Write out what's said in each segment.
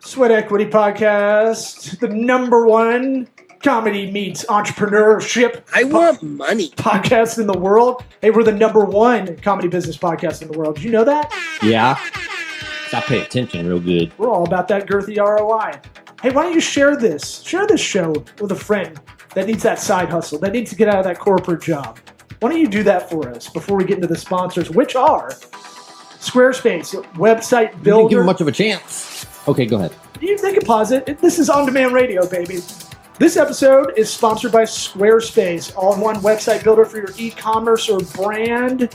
SweatEquity Podcast, the number one comedy meets entrepreneurship. I want money. Podcast in the world. Hey, we're the number one comedy business podcast in the world. Did you know that? Yeah. I pay attention real good. We're all about that girthy ROI. Hey, why don't you share this? Share this show with a friend that needs that side hustle, that needs to get out of that corporate job. Why don't you do that for us before we get into the sponsors, which are Squarespace, website builder. You didn't give him much of a chance. Okay, go ahead. They can pause it. This is on-demand radio, baby. This episode is sponsored by Squarespace, all-in-one website builder for your e-commerce or brand,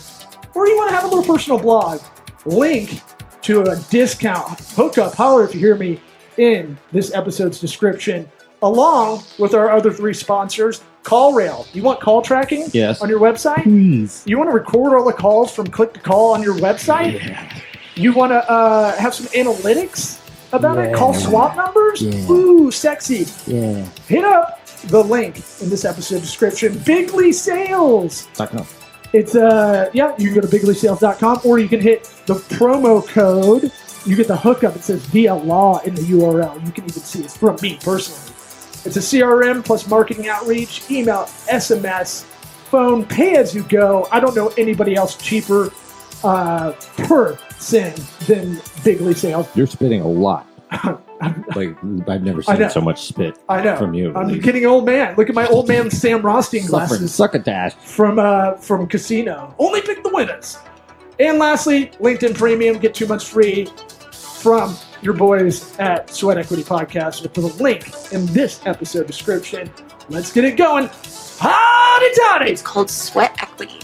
or you want to have a little personal blog. Link to a discount hookup, holler if you hear me, in this episode's description, along with our other three sponsors. CallRail. You want call tracking Yes. on your website? Please. You want to record all the calls from click to call on your website? Yeah. You want to have some analytics about it? Yeah. Call swap numbers? Yeah. Ooh, sexy. Yeah. Hit up the link in this episode description. Bigly Sales. It's you can go to bigleysales.com, or you can hit the promo code. You get the hookup. It says via law in the URL. You can even see it's from me personally. It's a CRM plus marketing outreach, email, SMS, phone, pay as you go. I don't know anybody else cheaper per sin than Bigly Sales. You're spitting a lot. Like, I've never seen so much spit from you. I'm getting an old man. Look at my old man Sam Rothstein glasses. Succotash. From Casino. Only pick the winners. And lastly, LinkedIn Premium. Get too much free from your boys at SweatEquity Podcast with the link in this episode description. Let's get it going. Howdy toddy! It's called SweatEquity.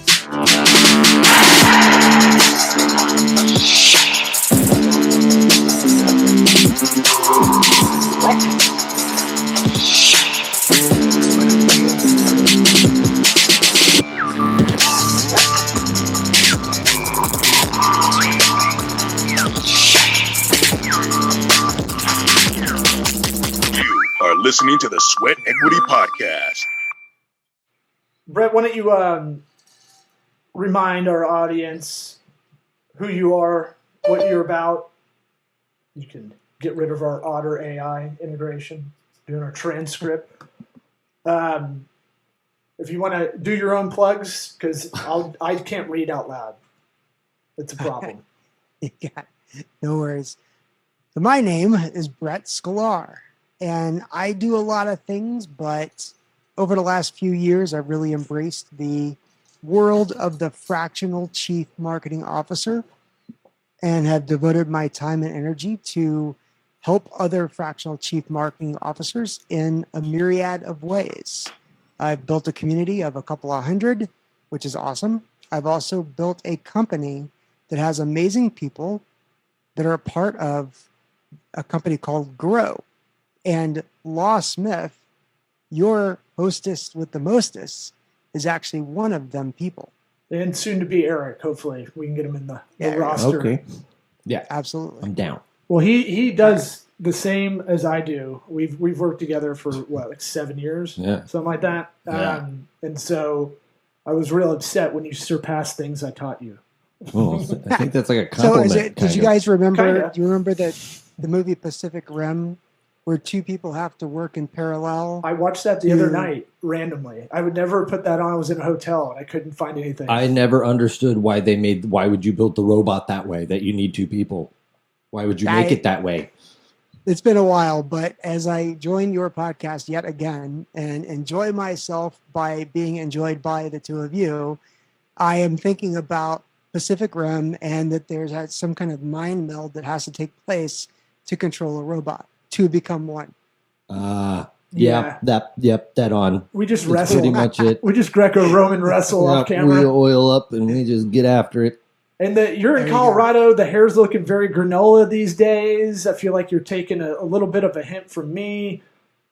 Listening to the SweatEquity Podcast. Brett, why don't you remind our audience who you are, what you're about. You can get rid of our Otter AI integration, doing our transcript. If you want to do your own plugs, because I can't read out loud. It's a problem. Yeah, no worries. So my name is Brett Schklar. And I do a lot of things, but over the last few years, I've really embraced the world of the fractional chief marketing officer and have devoted my time and energy to help other fractional chief marketing officers in a myriad of ways. I've built a community of a couple of hundred, which is awesome. I've also built a company that has amazing people that are a part of a company called Grow. And Law Smith, your hostess with the mostest, is actually one of them people. And soon to be Eric, hopefully. We can get him in the roster. Okay. Yeah. Absolutely. I'm down. Well, he does the same as I do. We've worked together for, like 7 years? Yeah. Something like that. Yeah. And so I was real upset when you surpassed things I taught you. Well, I think that's like a compliment. Did you guys remember, Kinda. do you remember the movie Pacific Rim, where two people have to work in parallel? I watched that the other night randomly. I would never put that on. I was in a hotel and I couldn't find anything. I never understood why would you build the robot that way, that you need two people? Why would you make it that way? It's been a while, but as I join your podcast yet again and enjoy myself by being enjoyed by the two of you, I am thinking about Pacific Rim and that there's some kind of mind meld that has to take place to control a robot. To become one. That on. We just That's wrestle. pretty much it. We just Greco-Roman wrestle off camera. We oil up and we just get after it. And you're in Colorado. The hair's looking very granola these days. I feel like you're taking a little bit of a hint from me.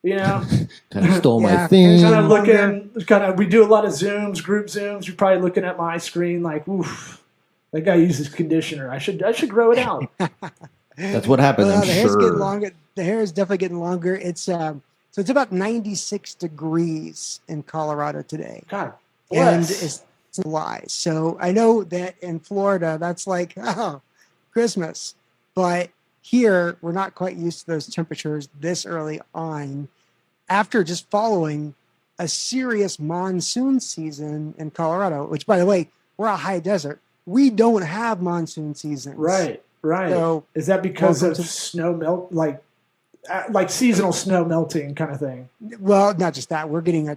You know, Kind of stole my thing. We do a lot of Zooms, group Zooms. You're probably looking at my screen like, oof, that guy uses conditioner. I should grow it out. That's what happens. The hair's sure. getting longer. The hair is definitely getting longer. It's So it's about 96 degrees in Colorado today. God bless. bless. And it's July. So I know that in Florida, that's like, oh, Christmas. But here, we're not quite used to those temperatures this early on after just following a serious monsoon season in Colorado, which, by the way, we're a high desert. We don't have monsoon seasons. Right. So, is that because of snow melt, like seasonal snow melting kind of thing? Well, not just that. We're getting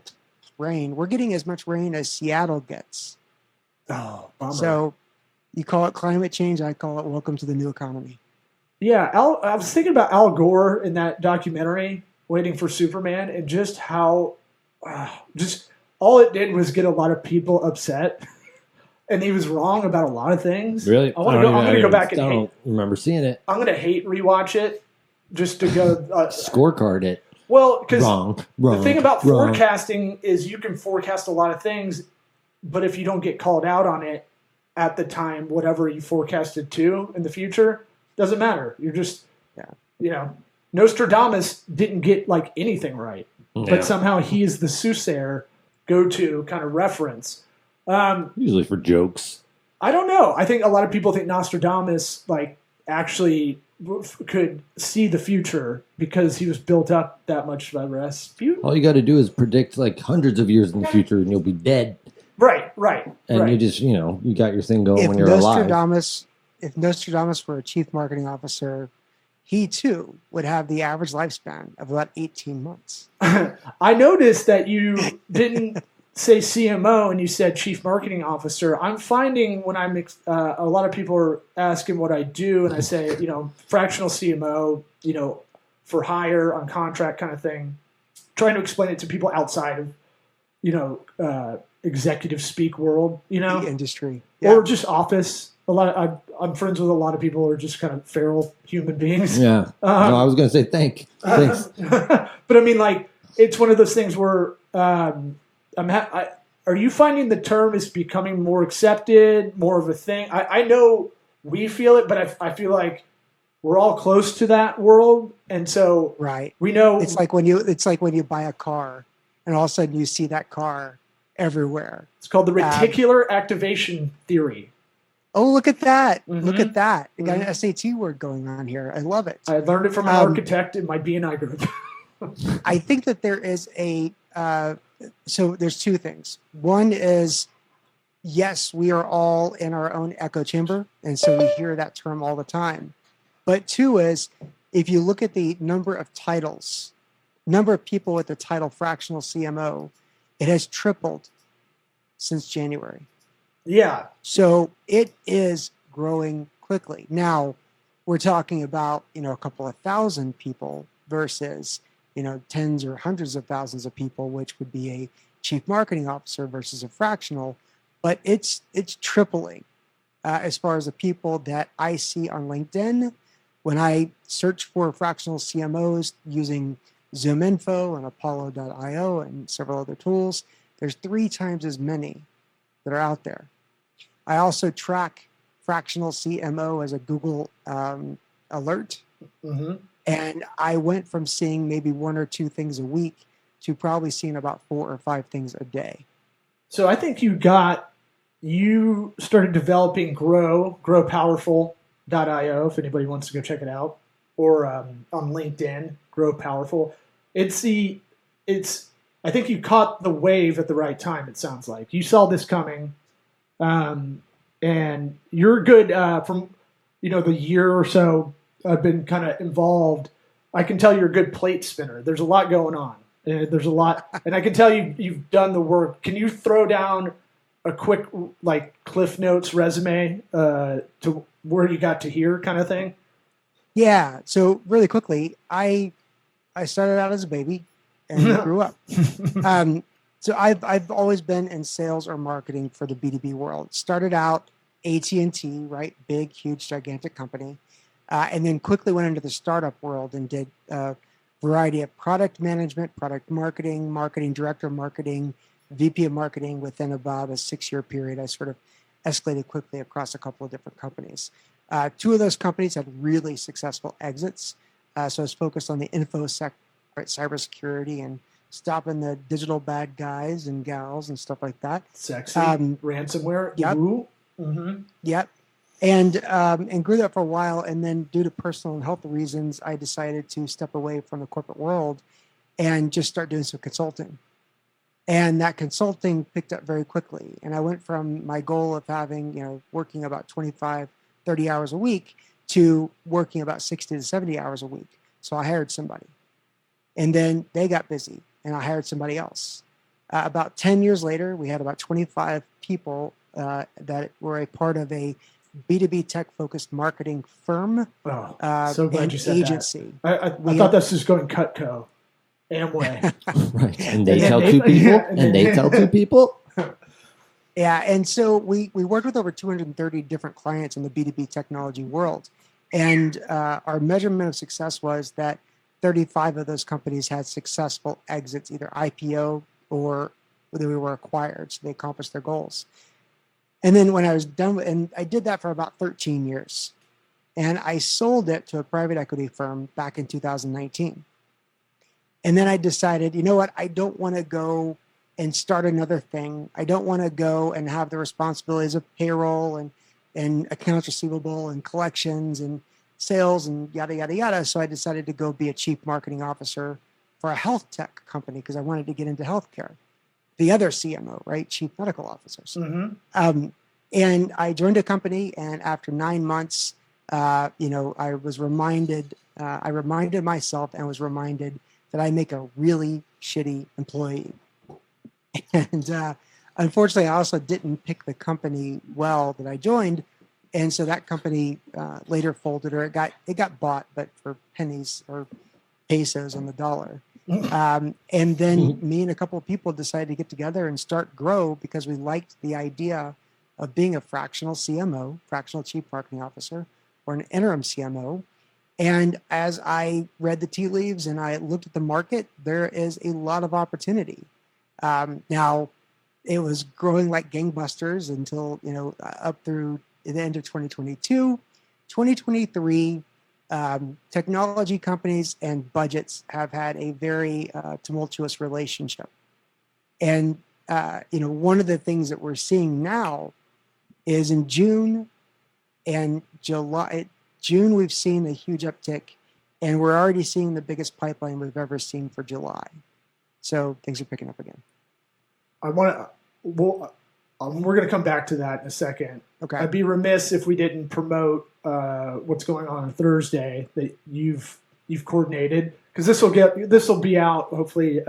rain. We're getting as much rain as Seattle gets. Oh, bummer. So you call it climate change. I call it welcome to the new economy. Yeah. I was thinking about Al Gore in that documentary, Waiting for Superman, and just how just all it did was get a lot of people upset. And he was wrong about a lot of things. Really? I'm gonna go back and I don't remember seeing it. I'm gonna rewatch it just to go scorecard it. Well, because wrong. The thing about forecasting is you can forecast a lot of things, but if you don't get called out on it at the time, whatever you forecasted to in the future, doesn't matter. You're just, Nostradamus didn't get like anything right, but somehow he is the soothsayer go-to kind of reference. Usually for jokes. I don't know. I think a lot of people think Nostradamus actually could see the future because he was built up that much by Rasputin. All you got to do is predict like hundreds of years in the future, and you'll be dead. Right. And you just, you got your thing going when you're alive. If Nostradamus were a chief marketing officer, he too would have the average lifespan of about 18 months. I noticed that you didn't say CMO and you said chief marketing officer. I'm finding when I'm a lot of people are asking what I do, and I say, fractional CMO, for hire on contract kind of thing, trying to explain it to people outside of, executive speak world, the industry, or just office. I'm friends with a lot of people who are just kind of feral human beings. Yeah. No, I was going to say thanks. But I mean, it's one of those things where are you finding the term is becoming more accepted, more of a thing? I know we feel it, but I feel like we're all close to that world, and so we know it's like when you buy a car, and all of a sudden you see that car everywhere. It's called the reticular activation theory. Oh, look at that! Mm-hmm. Look at that! You got an SAT word going on here. I love it. I learned it from an architect in my BNI group. I think that there is so there's two things. One is, yes, we are all in our own echo chamber, and so we hear that term all the time. But two is, if you look at the number of titles, number of people with the title fractional CMO, it has tripled since January. Yeah. So it is growing quickly. Now, we're talking about, a couple of thousand people versus, tens or hundreds of thousands of people, which would be a chief marketing officer versus a fractional. But it's tripling as far as the people that I see on LinkedIn. When I search for fractional CMOs using ZoomInfo and Apollo.io and several other tools, there's 3 times as many that are out there. I also track fractional CMO as a Google alert. Mm-hmm. And I went from seeing maybe 1 or 2 things a week to probably seeing about 4 or 5 things a day. So I think you started developing growpowerful.io if anybody wants to go check it out, or on LinkedIn, Grow Powerful. I think you caught the wave at the right time. It sounds like you saw this coming, and you're good from the year or so I've been kind of involved. I can tell you're a good plate spinner. There's a lot going on. There's a lot, and I can tell you've done the work. Can you throw down a quick Cliff Notes resume to where you got to here kind of thing? Yeah. So really quickly, I started out as a baby and grew up. So I've always been in sales or marketing for the B2B world. Started out AT&T, right? Big, huge, gigantic company. And then quickly went into the startup world and did a variety of product management, product marketing, marketing director, marketing, VP of marketing. Within about a 6-year period, I sort of escalated quickly across a couple of different companies. 2 of those companies had really successful exits. So I was focused on the infosec, right, cybersecurity, and stopping the digital bad guys and gals and stuff like that. Sexy. Ransomware. Yep. Ooh. Mm-hmm. Yep. And grew that for a while. And then due to personal and health reasons, I decided to step away from the corporate world and just start doing some consulting. And that consulting picked up very quickly. And I went from my goal of having, working about 25, 30 hours a week to working about 60 to 70 hours a week. So I hired somebody. And then they got busy and I hired somebody else. About 10 years later, we had about 25 people that were a part of a B2B tech-focused marketing firm. Oh, so glad you said agency. that. I thought this was going Cutco, Amway. Right. And they tell two people, and they tell two people. Yeah, and so we worked with over 230 different clients in the B2B technology world. And our measurement of success was that 35 of those companies had successful exits, either IPO or they were acquired, so they accomplished their goals. And then when I was done, and I did that for about 13 years, and I sold it to a private equity firm back in 2019. And then I decided, you know what, I don't want to go and start another thing. I don't want to go and have the responsibilities of payroll and accounts receivable and collections and sales and yada, yada, yada. So I decided to go be a chief marketing officer for a health tech company because I wanted to get into healthcare. The other CMO, right? Chief medical officers. Mm-hmm. And I joined a company, and after 9 months, I was reminded, I reminded myself and was reminded that I make a really shitty employee. And unfortunately, I also didn't pick the company well that I joined. And so that company later folded, or it got bought, but for pennies or pesos on the dollar. And then me and a couple of people decided to get together and start grow because we liked the idea of being a fractional CMO, fractional chief marketing officer, or an interim CMO. And as I read the tea leaves and I looked at the market, there is a lot of opportunity. Now, it was growing like gangbusters until, up through the end of 2022. 2023, technology companies and budgets have had a very tumultuous relationship. And, one of the things that we're seeing now is in June and July. June, we've seen a huge uptick, and we're already seeing the biggest pipeline we've ever seen for July. So things are picking up again. We're going to come back to that in a second. Okay. I'd be remiss if we didn't promote what's going on Thursday that you've coordinated, because this will be out hopefully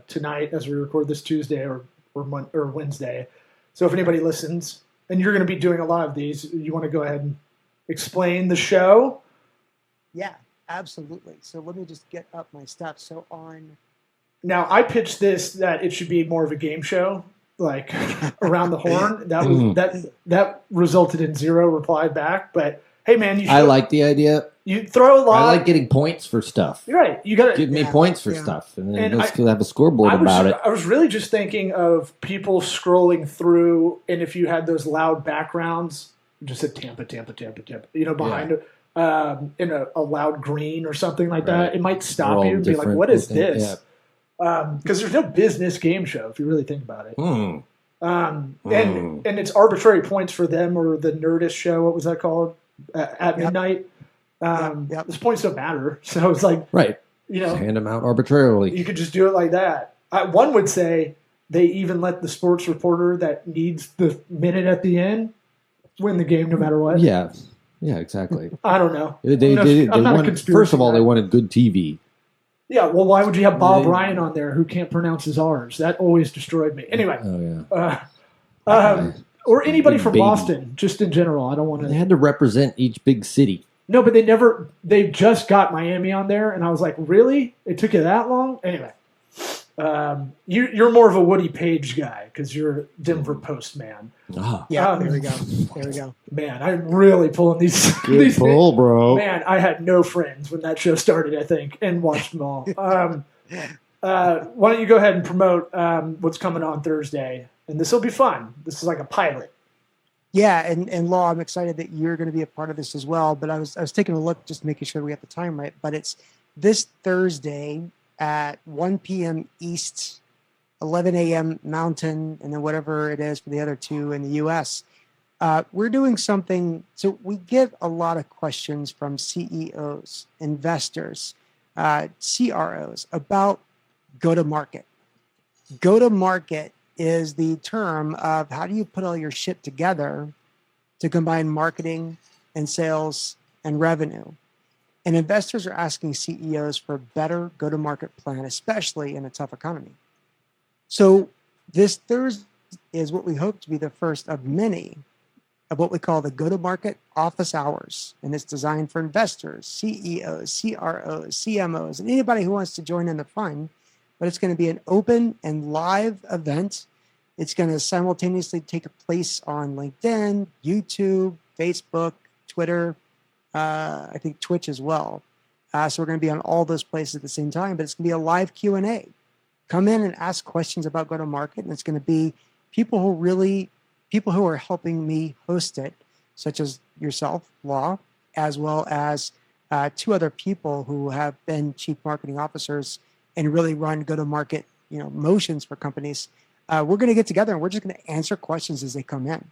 tonight as we record this Tuesday or Wednesday. So if anybody listens, and you're going to be doing a lot of these, you want to go ahead and explain the show? Yeah, absolutely. So let me just get up my steps. So on. Now I pitched this that it should be more of a game show, like around the horn. That was that resulted in zero reply back. But hey, man, I like the idea. You throw a lot. I like getting points for stuff. You're right. You got to give me points for stuff, and then let's have a scoreboard about it. I was really just thinking of people scrolling through, and if you had those loud backgrounds, just said Tampa, behind it, in a loud green or something like that, it might stop you and be like, "What is this?" Because there's no business game show if you really think about it. And it's arbitrary points for them or the Nerdist show. What was that called? At midnight. Those points don't matter. So it's like, just hand them out arbitrarily. You could just do it like that. One would say they even let the sports reporter that needs the minute at the end win the game no matter what. Yeah, exactly. I don't know. They wanted, first of all, they wanted good TV. Yeah, well, why would you have Bob Ryan on there who can't pronounce his R's? That always destroyed me. Anyway. Oh, yeah. Or anybody from Boston, just in general. I don't want to. They had to represent each big city. No, but they just got Miami on there, and I was like, really? It took you that long? Anyway. You're more of a Woody Page guy because you're Denver Post man. Yeah, there we go. Man, I'm really pulling these. Good pull, bro. Man, I had no friends when that show started, I think, and watched them all. Why don't you go ahead and promote what's coming on Thursday? And this will be fun. This is like a pilot. Yeah, and Law, I'm excited that you're going to be a part of this as well. But I was taking a look, just making sure we got the time right. But it's this Thursday at 1 p.m. East, 11 a.m. Mountain, and then whatever it is for the other two in the U.S. we're doing something. So we get a lot of questions from CEOs, investors, CROs about go-to-market. Go-to-market is the term of how do you put all your shit together to combine marketing and sales and revenue. And investors are asking CEOs for a better go-to-market plan, especially in a tough economy. So this Thursday is what we hope to be the first of many of what we call the go-to-market office hours. And it's designed for investors, CEOs, CROs, CMOs, and anybody who wants to join in the fun. But it's going to be an open and live event. It's going to simultaneously take place on LinkedIn, YouTube, Facebook, Twitter, I think Twitch as well. So we're going to be on all those places at the same time, but it's going to be a live Q&A. Come in and ask questions about go-to-market, and it's going to be people who are helping me host it, such as yourself, Law, as well as two other people who have been chief marketing officers and really run go-to-market, motions for companies. We're going to get together and we're just going to answer questions as they come in,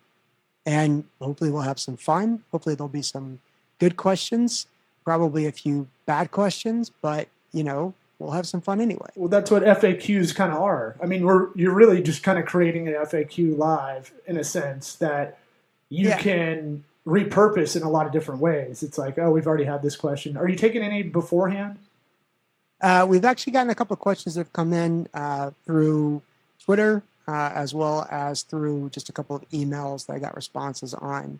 and hopefully we'll have some fun. Hopefully there'll be some good questions, probably a few bad questions, but we'll have some fun anyway. Well, that's what FAQs kind of are. I mean, you're really just kind of creating an FAQ live in a sense that you can repurpose in a lot of different ways. It's like, oh, we've already had this question. Are you taking any beforehand? We've actually gotten a couple of questions that have come in through Twitter, as well as through just a couple of emails that I got responses on.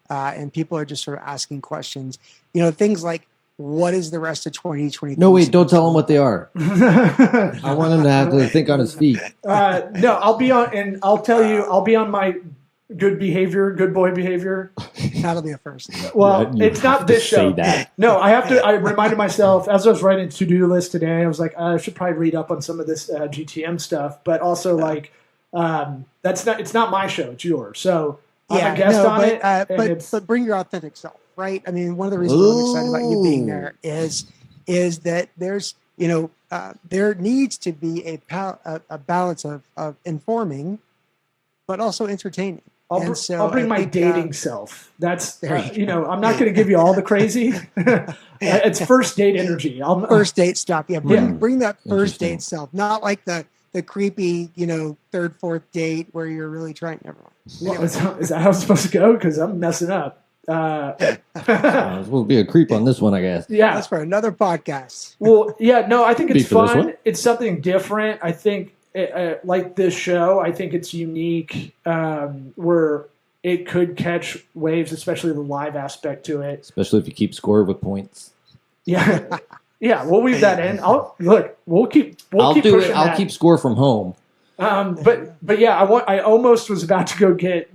And people are just sort of asking questions, things like, what is the rest of 2023? No, wait, don't tell him what they are. I want him to have to think on his feet. No, I'll be on my good boy behavior. That'll be a first. Well, it's not this show. No, I reminded myself as I was writing a to-do list today, I was like, I should probably read up on some of this GTM stuff, but also it's not my show, it's yours. So I'm a guest on it. But bring your authentic self, right? I mean, one of the reasons I'm excited about you being there is that there's, there needs to be a balance of informing, but also entertaining. I'll bring my dating self. That's, I'm not going to give you all the crazy. It's first date energy. First date stuff. Yeah. Bring that first date self, not like the creepy, third, fourth date where you're really trying. Never mind. Well, is that how it's supposed to go? Because I'm messing up. We'll be a creep on this one, I guess. Yeah. That's for another podcast. Well, yeah, no, I think it's fun. It's something different. I think, like this show, I think it's unique where it could catch waves, especially the live aspect to it. Especially if you keep score with points. Yeah. Yeah, we'll weave that in. We'll keep I'll keep score from home. But yeah, I almost was about to go get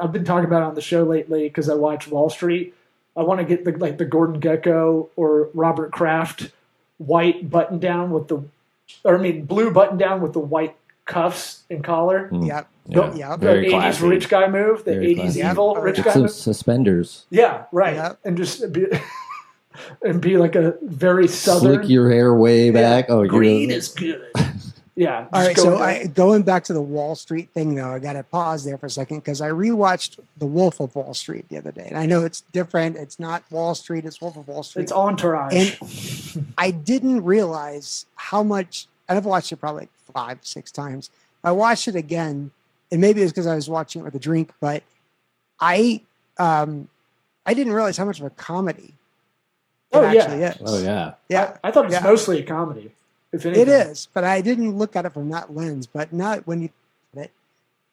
I've been talking about it on the show lately because I watch Wall Street. I want to get the Gordon Gekko or Robert Kraft white button down blue button down with the white cuffs and collar. Yep. The 80s classy. rich guy move, the Very 80s classy. evil rich guy Some move. suspenders. Yeah, right. Yep. And just be like a very southern. Slick your hair way back. Oh, green is good. Yeah. All right. So going back to the Wall Street thing, though, I got to pause there for a second because I rewatched The Wolf of Wall Street the other day, and I know it's different. It's not Wall Street. It's Wolf of Wall Street. It's Entourage. And I didn't realize how much. And I've watched it probably like 5-6 times. I watched it again, and maybe it's because I was watching it with a drink, but I didn't realize how much of a comedy it actually is. Oh yeah. Yeah. I thought it was mostly a comedy. If anything. It is, but I didn't look at it from that lens. But not when you it.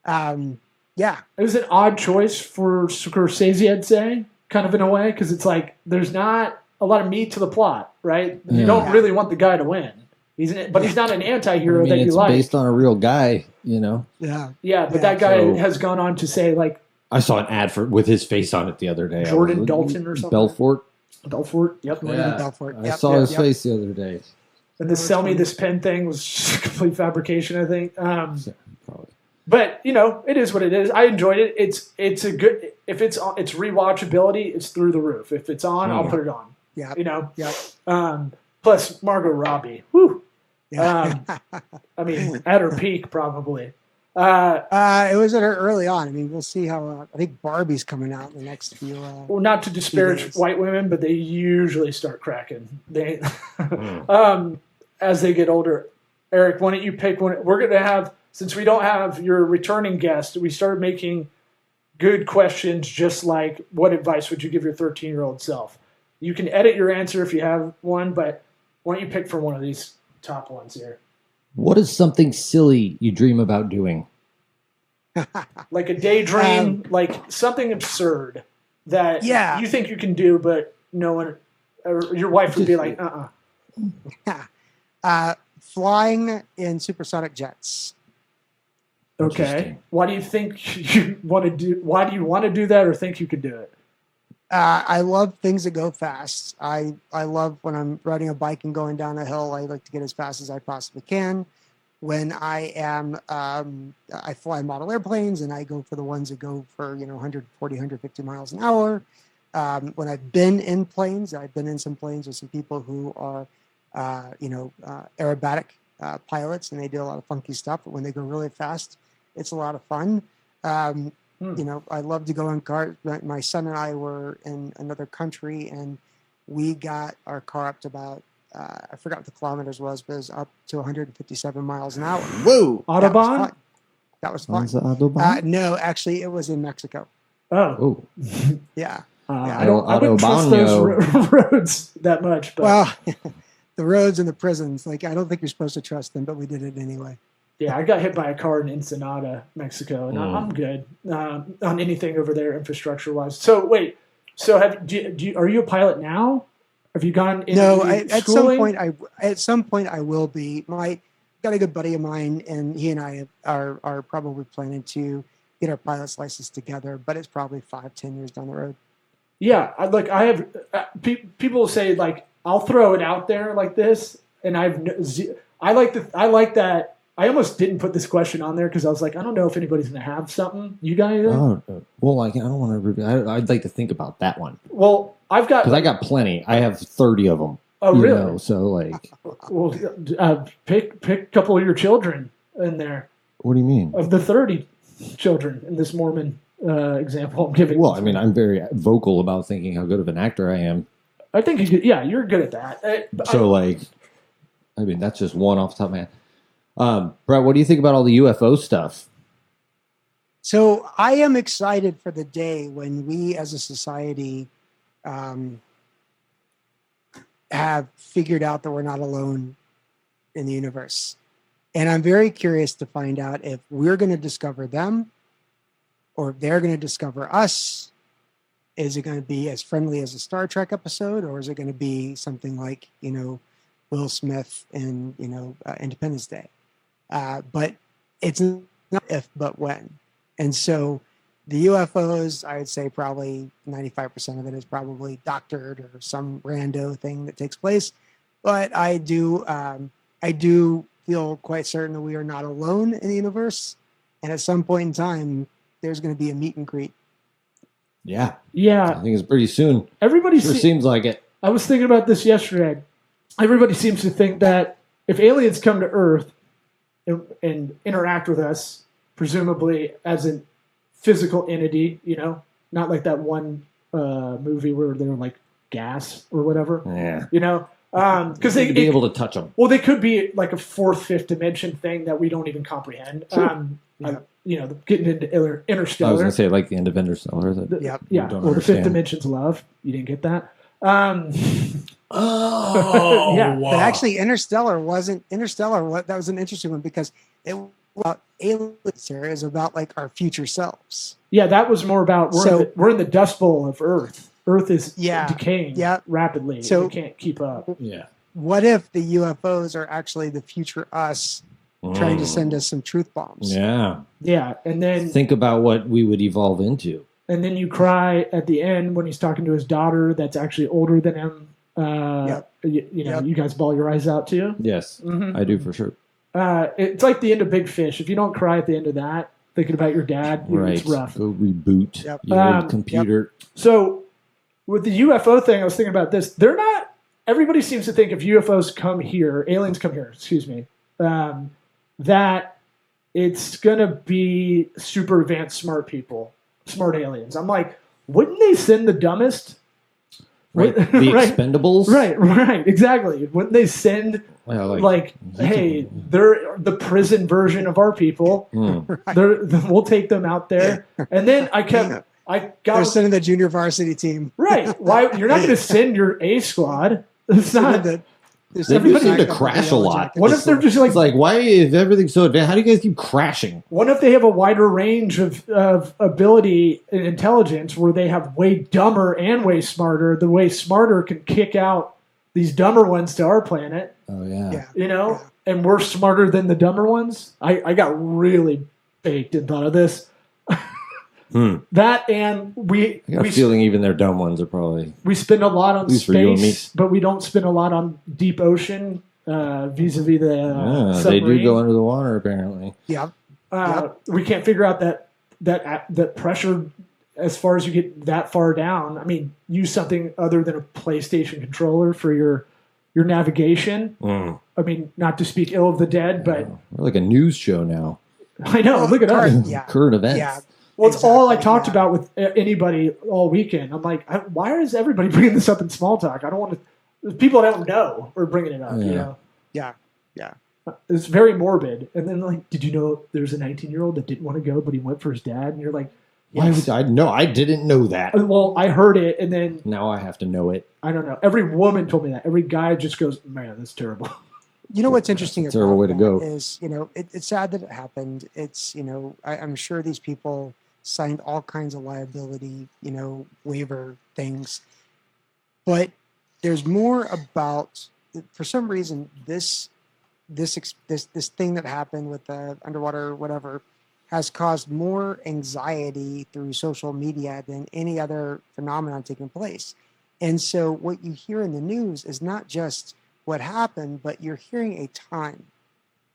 Yeah. It was an odd choice for Scorsese, I'd say, kind of in a way, because it's like there's not a lot of meat to the plot, right? You don't really want the guy to win. He's not an anti-hero that you like. It's based on a real guy, Yeah. Yeah, but that guy has gone on to say, like... I saw an ad with his face on it the other day. Jordan Dalton or something? Belfort. Yep. Yeah. Belfort. I saw his face the other day. And the sell me this pen thing was just a complete fabrication, I think. Probably. But, it is what it is. I enjoyed it. It's a good... If it's on, it's rewatchability, it's through the roof. If it's on, I'll put it on. Yeah. Yeah. Plus Margot Robbie. Whew. Yeah. I mean, at her peak, probably. It was at her early on. I mean, we'll see how. I think Barbie's coming out in the next few. Well, not to disparage white women, but they usually start cracking. They, as they get older. Eric, why don't you pick one? We're going to have, since we don't have your returning guest, we started making good questions, just like what advice would you give your 13-year-old self? You can edit your answer if you have one, but why don't you pick for one of these top ones here? What is something silly you dream about doing? Like a daydream, like something absurd that you think you can do, but no one, or your wife would be like, flying in supersonic jets. Okay. Why do you think you want to do? Why do you want to do that, or think you could do it? I love things that go fast. I love when I'm riding a bike and going down a hill. I like to get as fast as I possibly can. When I am, I fly model airplanes, and I go for the ones that go for 140, 150 miles an hour. When I've been in planes, I've been in some planes with some people who are, aerobatic pilots, and they do a lot of funky stuff. But when they go really fast, it's a lot of fun. I love to go in cars. My son and I were in another country, and we got our car up to about, I forgot what the kilometers was, but it was up to 157 miles an hour. Whoa! Autobahn? That was fun. No, actually, it was in Mexico. Oh. Yeah. I wouldn't trust those roads that much. But. Well, the roads and the prisons, I don't think you're supposed to trust them, but we did it anyway. Yeah, I got hit by a car in Ensenada, Mexico, and I'm good on anything over there infrastructure-wise. So wait, are you a pilot now? Have you gone into schooling? At some point I will be. Got a good buddy of mine, and he and I are probably planning to get our pilot's license together, but it's probably 5-10 years down the road. Yeah, I have people say I'll throw it out there like this, and I like that. I almost didn't put this question on there because I was like, I don't know if anybody's going to have something. You guys? Oh, well, I don't want to. I'd like to think about that one. Well, I've got because I got plenty. I have 30 of them. Oh, really? So well, pick a couple of your children in there. What do you mean? Of the 30 children in this Mormon example I'm giving. Well, I mean, I'm very vocal about thinking how good of an actor I am. I think you're good at that. That's just one off the top of my head. Brett, what do you think about all the UFO stuff? So I am excited for the day when we as a society have figured out that we're not alone in the universe. And I'm very curious to find out if we're going to discover them or if they're going to discover us. Is it going to be as friendly as a Star Trek episode, or is it going to be something like, Will Smith in, Independence Day? But it's not if, but when. And so the UFOs, I would say probably 95% of it is probably doctored or some rando thing that takes place. But I do feel quite certain that we are not alone in the universe. And at some point in time, there's going to be a meet and greet. Yeah. Yeah. I think it's pretty soon. Everybody seems like it. I was thinking about this yesterday. Everybody seems to think that if aliens come to Earth and interact with us, presumably as a physical entity, not like that one movie where they were like gas or whatever. Yeah. Because they could be able to touch them. Well, they could be like a fourth, fifth dimension thing that we don't even comprehend. Sure. Getting into Interstellar. I was going to say like the end of Interstellar. Well, the fifth dimension's love. You didn't get that. Oh, yeah. Wow. But actually, Interstellar wasn't Interstellar. That was an interesting one because it was about aliens. Here is about like our future selves. Yeah, that was more about we're in the Dust Bowl of Earth. Earth is decaying rapidly. So we can't keep up. Yeah. What if the UFOs are actually the future us trying to send us some truth bombs? Yeah. Yeah, and then think about what we would evolve into. And then you cry at the end when he's talking to his daughter that's actually older than him. You guys bawl your eyes out too? Yes, I do for sure. It's like the end of Big Fish. If you don't cry at the end of that, thinking about your dad, it's rough. Go reboot your computer. So with the UFO thing, I was thinking about this. They're not, everybody seems to think if UFOs come here, aliens come here, excuse me, that it's gonna be super advanced, smart people, smart aliens. I'm like, wouldn't they send the dumbest? Right. The Expendables? Right, exactly. Wouldn't they send hey, they're the prison version of our people. We'll take them out there. And then they're sending the junior varsity team. Right. Why you're not going to send your A squad? It's not. They seem to crash a lot. What if they're just like, why is everything so advanced? How do you guys keep crashing? What if they have a wider range of ability and intelligence where they have way dumber and way smarter? The way smarter can kick out these dumber ones to our planet. Oh, yeah. And we're smarter than the dumber ones. I got really baked and thought of this. That and I got a feeling even their dumb ones are probably. We spend a lot on space, but we don't spend a lot on deep ocean vis-a-vis the submarine. They do go under the water apparently. Yeah. We can't figure out that pressure as far as you get that far down. I mean, use something other than a PlayStation controller for your navigation. I mean, not to speak ill of the dead, but we're like a news show now. I know. Look at us. Current events. Yeah. Well, it's all I talked about with anybody all weekend. I'm like, why is everybody bringing this up in small talk? I don't want to. People I don't know are bringing it up. You know. Yeah. It's very morbid. And then, like, did you know there's a 19-year-old that didn't want to go, but he went for his dad? And you're like, yes. Why would I? No, I didn't know that. Well, I heard it, and then now I have to know it. I don't know. Every woman told me that. Every guy just goes, man, that's terrible. You know what's interesting about terrible way to go is, it's sad that it happened. It's, I'm sure these people signed all kinds of liability, waiver things. But there's more about, for some reason, this thing that happened with the underwater whatever has caused more anxiety through social media than any other phenomenon taking place. And so what you hear in the news is not just what happened, but you're hearing a ton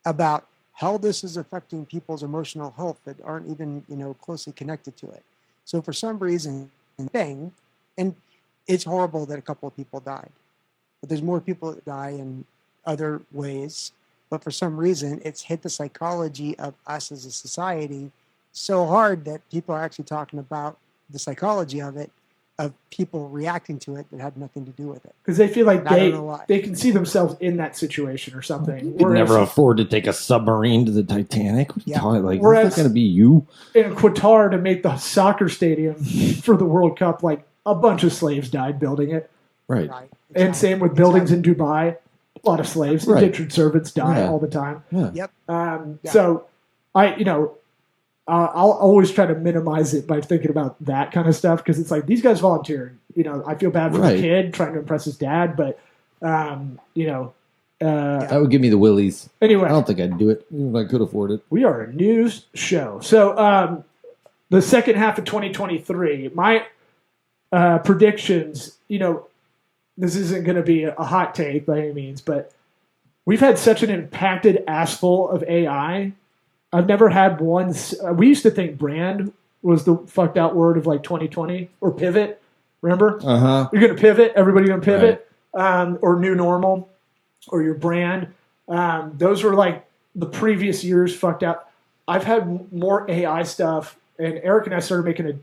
about how this is affecting people's emotional health that aren't even, closely connected to it. So for some reason, and it's horrible that a couple of people died, but there's more people that die in other ways. But for some reason, it's hit the psychology of us as a society so hard that people are actually talking about the psychology of it, of people reacting to it that had nothing to do with it. Because they feel like they can see themselves in that situation or something. You could never afford to take a submarine to the Titanic. Like, whereas that's going to be you. In Qatar, to make the soccer stadium for the World Cup, like a bunch of slaves died building it. Right. Exactly. And same with buildings in Dubai. A lot of slaves, indentured servants die all the time. Yeah. Yep. So I'll always try to minimize it by thinking about that kind of stuff because it's like these guys volunteered. I feel bad for the kid trying to impress his dad, but that would give me the willies. Anyway, I don't think I'd do it if I could afford it. We are a news show, so the second half of 2023, my predictions. This isn't going to be a hot take by any means, but we've had such an impacted ass full of AI. I've never had one. We used to think brand was the fucked out word of like 2020 or pivot. Remember? You're going to pivot. Everybody going to pivot, or new normal, or your brand. Those were like the previous years fucked out. I've had more AI stuff, and Eric and I started making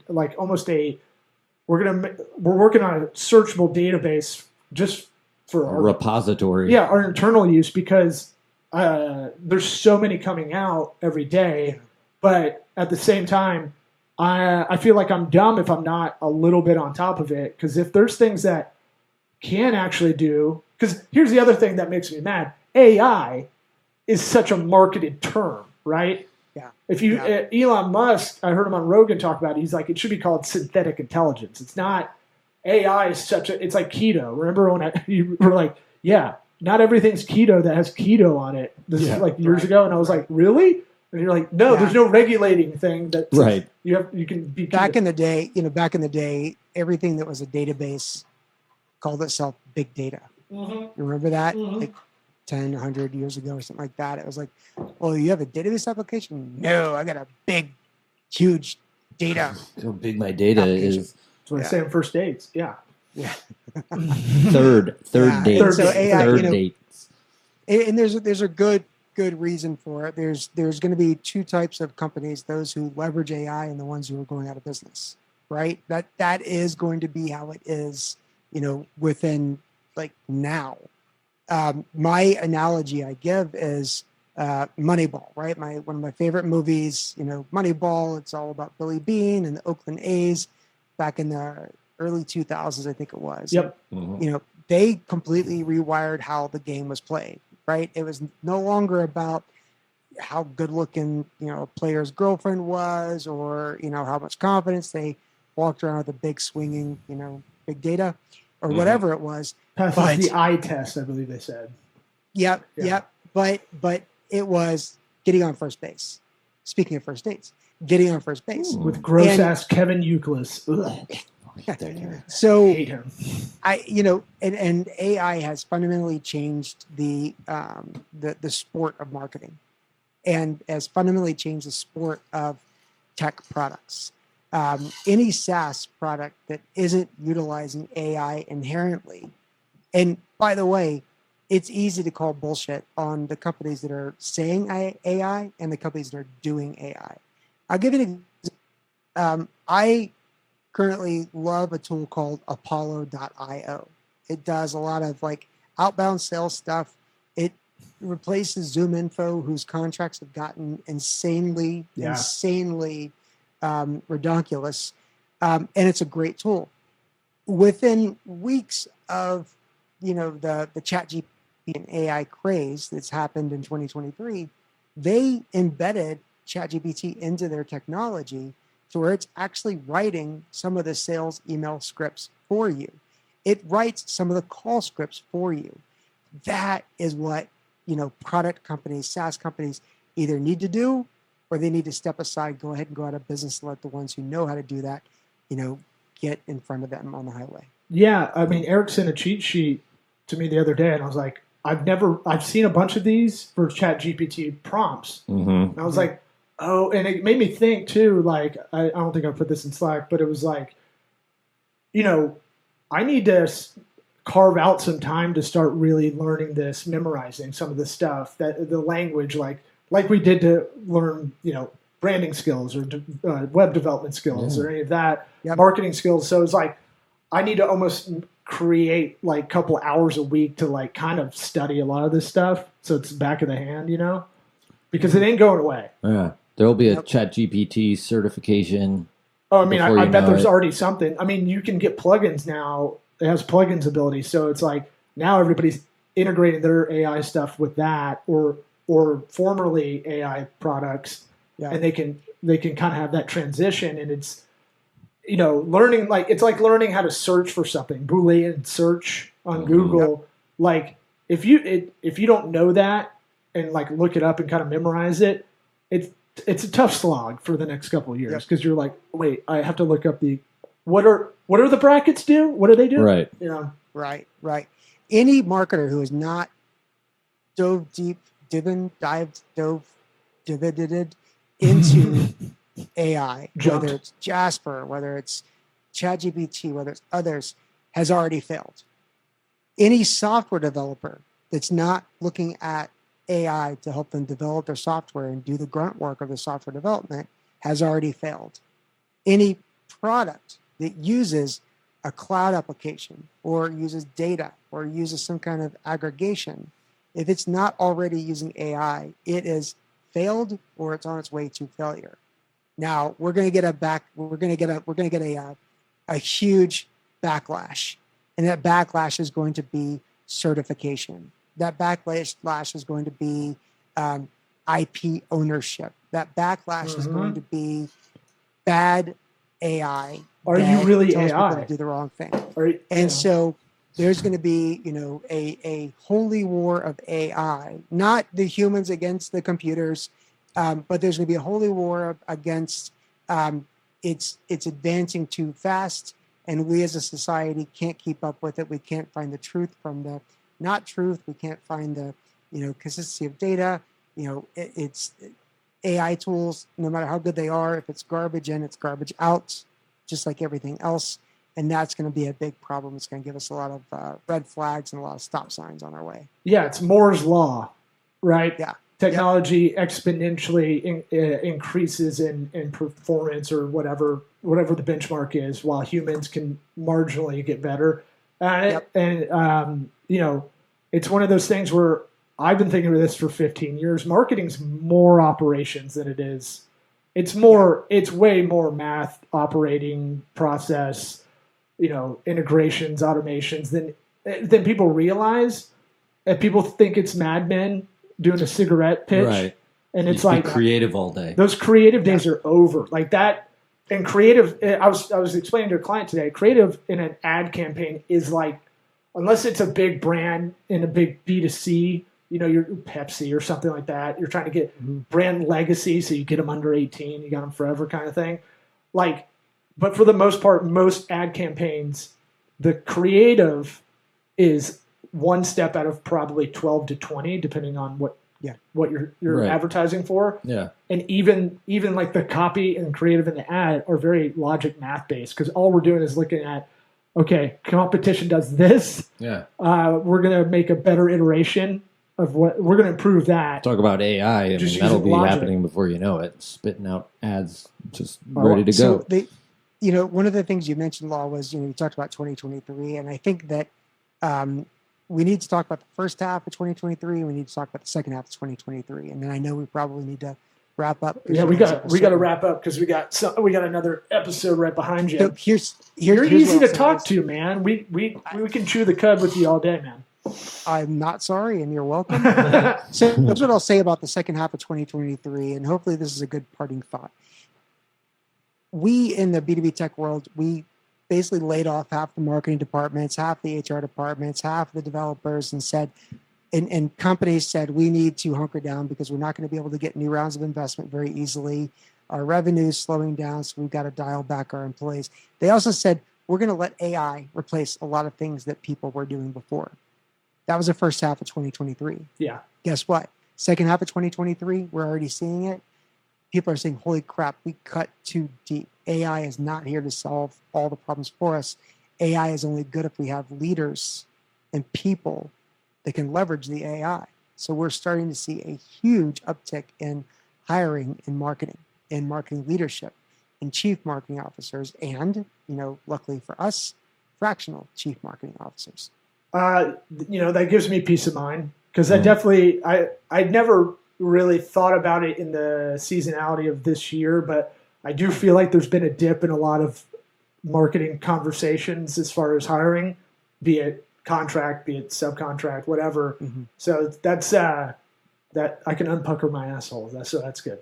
we're working on a searchable database just for a repository. Yeah, our internal use because. There's so many coming out every day, but at the same time, I feel like I'm dumb if I'm not a little bit on top of it. Because if there's things that can actually do, because here's the other thing that makes me mad: AI is such a marketed term, right? Yeah. If you Elon Musk, I heard him on Rogan talk about it. He's like, it should be called synthetic intelligence. It's not. AI is it's like keto. Remember when you were like, yeah. Not everything's keto that has keto on it. This is like years ago, and I was like, "Really?" And you're like, "No, there's no regulating thing that you can be." Back in the day, everything that was a database called itself big data. You remember that? Like 10, 100 years ago or something like that. It was like, "Oh, you have a database application?" No, I got a big, huge data. How big my data is. That's what I say on first dates. Yeah. Yeah. third date. So AI, third dates. And there's a good good reason for it. There's going to be two types of companies: those who leverage AI and the ones who are going out of business. Right? That is going to be how it is. Within like now. My analogy I give is Moneyball, right? One of my favorite movies, Moneyball. It's all about Billy Beane and the Oakland A's back in the early 2000s, I think it was. Yep. And, they completely rewired how the game was played, right? It was no longer about how good looking, a player's girlfriend was, or, how much confidence they walked around with a big swinging, big data or whatever it was. Passes the eye test, I believe they said. Yep. But it was getting on first base. Speaking of first dates, getting on first base with gross ass Kevin Euclid. So hate him. And AI has fundamentally changed the sport of marketing, and has fundamentally changed the sport of tech products. Any SaaS product that isn't utilizing AI inherently, and by the way, it's easy to call bullshit on the companies that are saying AI and the companies that are doing AI. I'll give you an example. I currently love a tool called Apollo.io. It does a lot of like outbound sales stuff. It replaces ZoomInfo, whose contracts have gotten insanely redonkulous. And it's a great tool. Within weeks of, the ChatGPT and AI craze that's happened in 2023, they embedded ChatGPT into their technology to where it's actually writing some of the sales email scripts for you. It writes some of the call scripts for you. That is what, product companies, SaaS companies either need to do, or they need to step aside, go ahead and go out of business, and let the ones who know how to do that, get in front of them on the highway. Yeah, I mean, Eric sent a cheat sheet to me the other day, and I was like, I've seen a bunch of these for ChatGPT prompts. And I was like, oh, and it made me think too, like, I don't think I put this in Slack, but it was like, I need to carve out some time to start really learning this, memorizing some of the stuff, that the language, like we did to learn, branding skills or web development skills or any of that, marketing skills. So it's like, I need to almost create like a couple hours a week to like kind of study a lot of this stuff. So it's back of the hand, because it ain't going away. Yeah. There'll be a ChatGPT certification. Oh, I mean, I bet there's already something. I mean, you can get plugins now. It has plugins ability. So it's like now everybody's integrating their AI stuff with that or formerly AI products. Yeah. And they can kind of have that transition. And it's, learning, like, it's like learning how to search for something, Boolean search on Google. Like if you don't know that and like look it up and kind of memorize it, it's a tough slog for the next couple of years, because you're like, wait, I have to look up what are the brackets do? What do they do? Right. Right. Any marketer who has not dived into AI, whether it's Jasper, whether it's ChatGPT, whether it's others, has already failed. Any software developer that's not looking at AI to help them develop their software and do the grunt work of the software development has already failed. Any product that uses a cloud application or uses data or uses some kind of aggregation, if it's not already using AI, it is failed or it's on its way to failure. Now we're going to get a huge backlash, and that backlash is going to be certification. That backlash is going to be IP ownership. That backlash is going to be bad AI. Are you really AI? To do the wrong thing. So there's going to be, a holy war of AI, not the humans against the computers, but there's going to be a holy war against it's advancing too fast, and we as a society can't keep up with it. We can't find the truth from the not truth. We can't find the, consistency of data. It's AI tools, no matter how good they are, if it's garbage in, it's garbage out, just like everything else. And that's going to be a big problem. It's going to give us a lot of red flags and a lot of stop signs on our way. Yeah, it's Moore's Law, right? Yeah. technology exponentially increases in performance or whatever the benchmark is, while humans can marginally get better at it. And it's one of those things where I've been thinking of this for 15 years. Marketing's more operations than it is. It's way more math, operating process, integrations, automations than people realize. And people think it's Mad Men doing a cigarette pitch. Right. And it's like creative all day. Those creative days are over. Like that. And creative, I was explaining to a client today, creative in an ad campaign is like, unless it's a big brand in a big B2C, you're Pepsi or something like that. You're trying to get brand legacy, so you get them under 18, you got them forever kind of thing. Like, but for the most part, most ad campaigns, the creative is one step out of probably 12 to 20, depending on what you're advertising for. Yeah. And even like the copy and creative in the ad are very logic math based, because all we're doing is looking at, okay, competition does this. Yeah. We're going to make a better iteration of what we're going to improve that. Talk about AI. I mean, that'll be happening before you know it. Spitting out ads just ready to go. So one of the things you mentioned, Law, was, you talked about 2023. And I think that we need to talk about the first half of 2023. We need to talk about the second half of 2023. And then I know we probably need to wrap up. Yeah, we got to wrap up because we got another episode right behind you. So you're easy to talk to, man. We can chew the cud with you all day, man. I'm not sorry, and you're welcome. So that's what I'll say about the second half of 2023, and hopefully this is a good parting thought. We in the B2B tech world, we basically laid off half the marketing departments, half the HR departments, half the developers, and said, and companies said, we need to hunker down because we're not going to be able to get new rounds of investment very easily. Our revenue is slowing down, so we've got to dial back our employees. They also said, we're going to let AI replace a lot of things that people were doing before. That was the first half of 2023. Yeah. Guess what? Second half of 2023, we're already seeing it. People are saying, holy crap, we cut too deep. AI is not here to solve all the problems for us. AI is only good if we have leaders and people that can leverage the AI. So we're starting to see a huge uptick in hiring in marketing leadership, and chief marketing officers, and, luckily for us, fractional chief marketing officers. That gives me peace of mind, because I'd never really thought about it in the seasonality of this year, but I do feel like there's been a dip in a lot of marketing conversations as far as hiring, be it contract, be it subcontract, whatever. Mm-hmm. So that's that I can unpucker my asshole. That's good.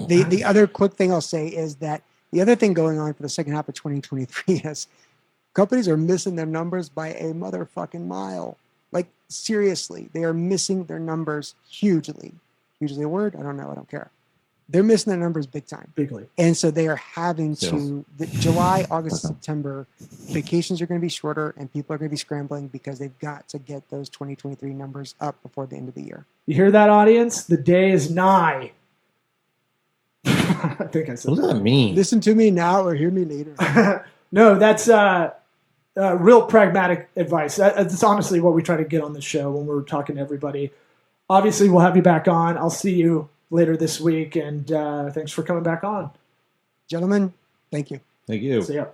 The other quick thing I'll say is that the other thing going on for the second half of 2023 is companies are missing their numbers by a motherfucking mile. Like, seriously, they are missing their numbers hugely. Hugely a word? I don't know. I don't care. They're missing their numbers big time. Bigly. And so they are having to, July, August, September, vacations are going to be shorter, and people are going to be scrambling because they've got to get those 2023 numbers up before the end of the year. You hear that, audience? The day is nigh. I think I said What does that mean? Listen to me now or hear me later. No, that's real pragmatic advice. That's honestly what we try to get on the show when we're talking to everybody. Obviously, we'll have you back on. I'll see you later this week, and thanks for coming back on. Gentlemen, thank you. Thank you. See ya.